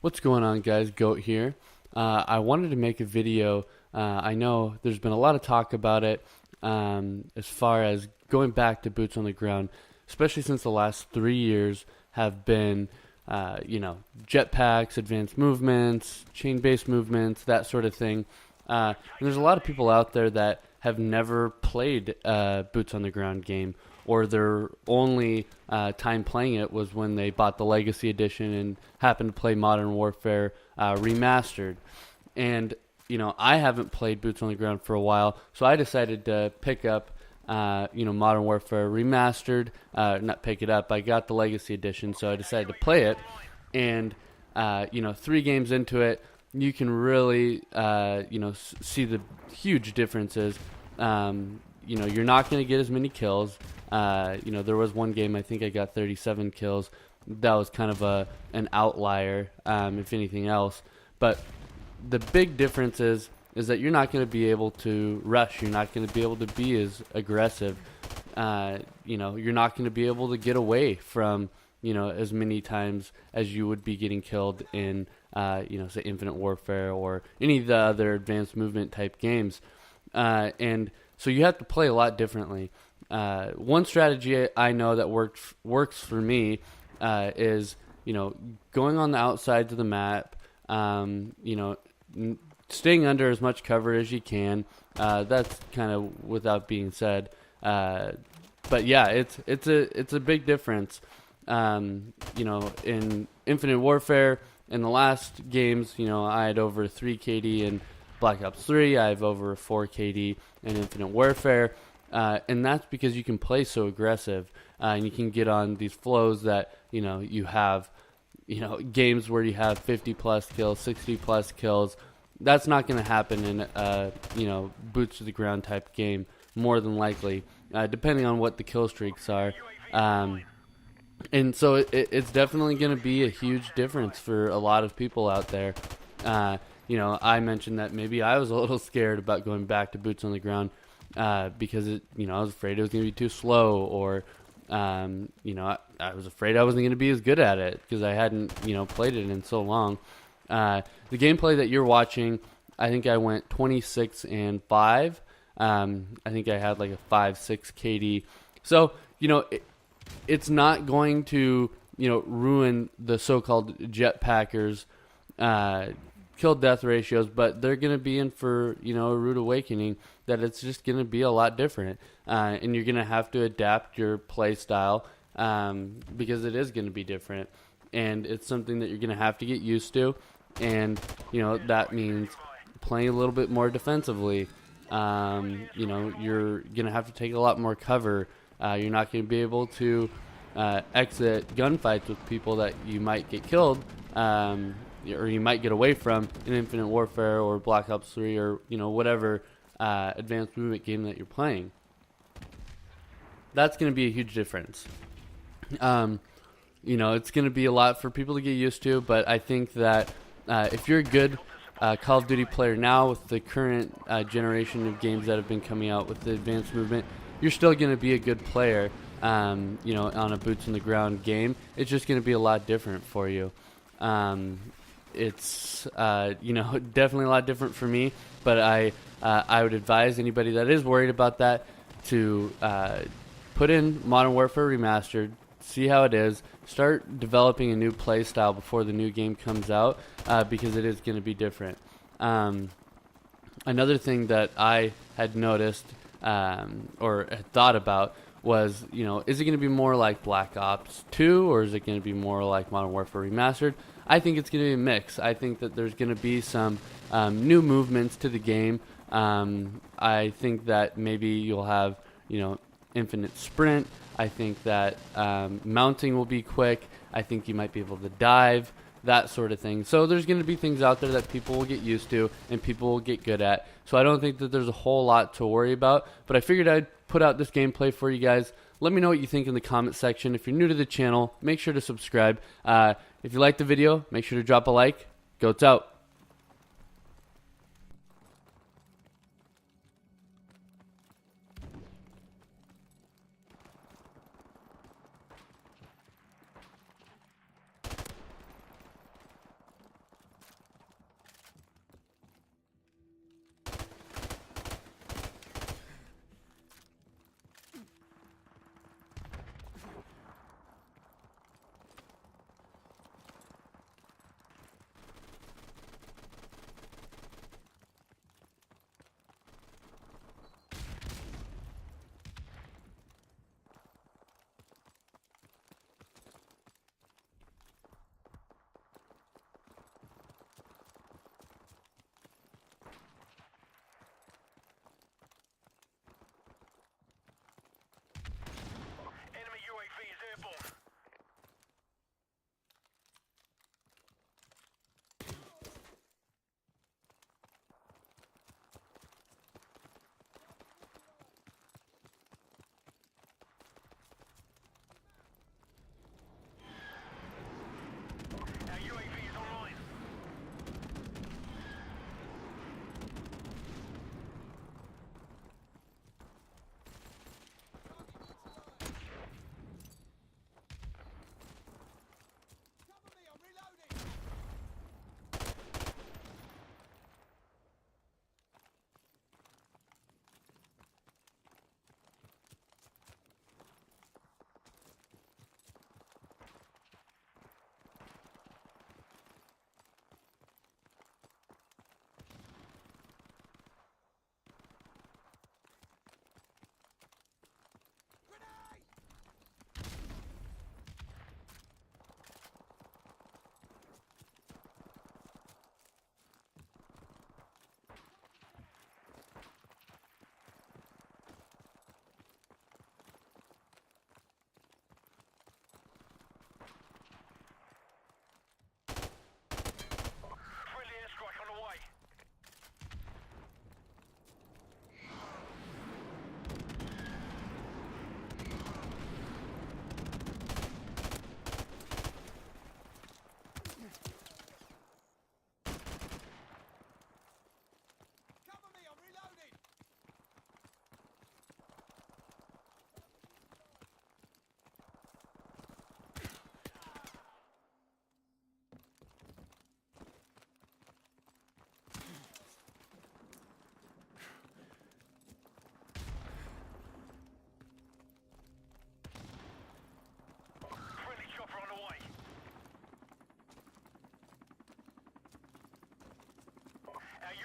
What's going on, guys? Goat here. I wanted to make a video. I know there's been a lot of talk about it as far as going back to boots on the ground, especially since the last 3 years have been, jetpacks, advanced movements, chain-based movements, that sort of thing. And there's a lot of people out there that have never played a boots on the ground game, or their only time playing it was when they bought the Legacy Edition and happened to play Modern Warfare Remastered. And I haven't played boots on the ground for a while, so I decided to pick up Modern Warfare Remastered. Not pick it up. I got the Legacy Edition, so I decided to play it. And 3 games into it, you can really see the huge differences. You're not going to get as many kills. There was one game I think I got 37 kills. That was kind of an outlier, if anything else. But the big difference is that you're not going to be able to rush. You're not going to be able to be as aggressive. You're not going to be able to get away from as many times as you would be getting killed in say Infinite Warfare or any of the other advanced movement type games. And so you have to play a lot differently. One strategy I know that works for me is going on the outsides of the map, staying under as much cover as you can. That's kind of without being said, but yeah, it's a big difference. In Infinite Warfare in the last games, I had over 3 KD in Black Ops 3. I have over 4 KD in Infinite Warfare. And that's because you can play so aggressive, and you can get on these flows that you have games where you have 50 plus kills, 60 plus kills. That's not going to happen in a boots to the ground type game, more than likely, depending on what the kill streaks are. And so it's definitely going to be a huge difference for a lot of people out there. I mentioned that maybe I was a little scared about going back to boots on the ground. Because I was afraid it was going to be too slow, or I was afraid I wasn't going to be as good at it because I hadn't played it in so long. The gameplay that you're watching, I think I went 26 and 5. I think I had like a 5-6 KD. So it's not going to ruin the so-called jetpackers kill death ratios, but they're going to be in for a rude awakening that it's just going to be a lot different, and you're going to have to adapt your play style because it is going to be different, and it's something that you're going to have to get used to. And that means playing a little bit more defensively. You're going to have to take a lot more cover. You're not going to be able to exit gunfights with people that you might get killed, or you might get away from in Infinite Warfare or Black Ops 3 or whatever advanced movement game that you're playing. That's going to be a huge difference. It's going to be a lot for people to get used to, but I think that if you're a good Call of Duty player now with the current generation of games that have been coming out with the advanced movement, you're still going to be a good player on a boots on the ground game. It's just going to be a lot different for you. It's definitely a lot different for me, but I would advise anybody that is worried about that to put in Modern Warfare Remastered, see how it is, start developing a new play style before the new game comes out, because it is going to be different. Another thing that I had noticed or had thought about was, is it going to be more like Black Ops 2, or is it going to be more like Modern Warfare Remastered? I think it's going to be a mix. I think that there's going to be some new movements to the game. I think that maybe you'll have, infinite sprint. I think that mounting will be quick. I think you might be able to dive, that sort of thing. So there's going to be things out there that people will get used to and people will get good at. So I don't think that there's a whole lot to worry about. But I figured I'd put out this gameplay for you guys. Let me know what you think in the comment section. If you're new to the channel, make sure to subscribe. If you liked the video, make sure to drop a like. Goats out.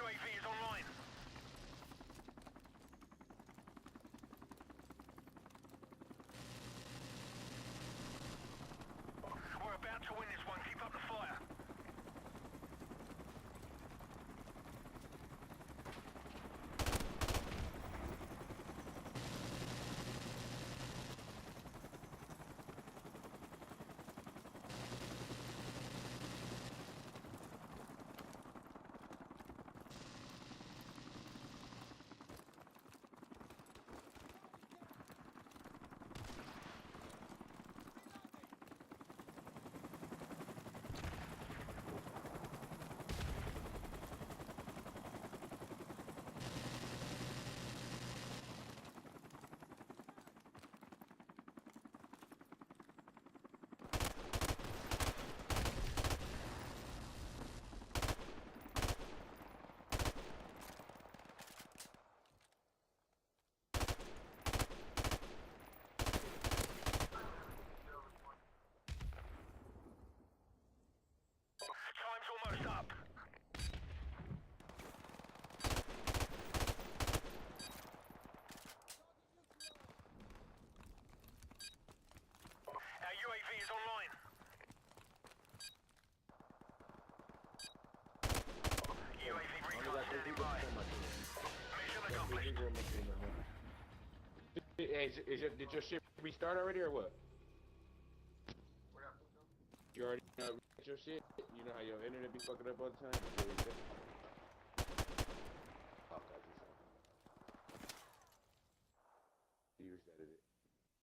UAV is online. We're about to win this one. Keep up the fire. Time's almost up. Our UAV is online. UAV recon standing by. Mission accomplished. Hey, did your shit restart already or what? You already get your shit? You know how your internet be fucking up all the time? Oh, God, you resetted it.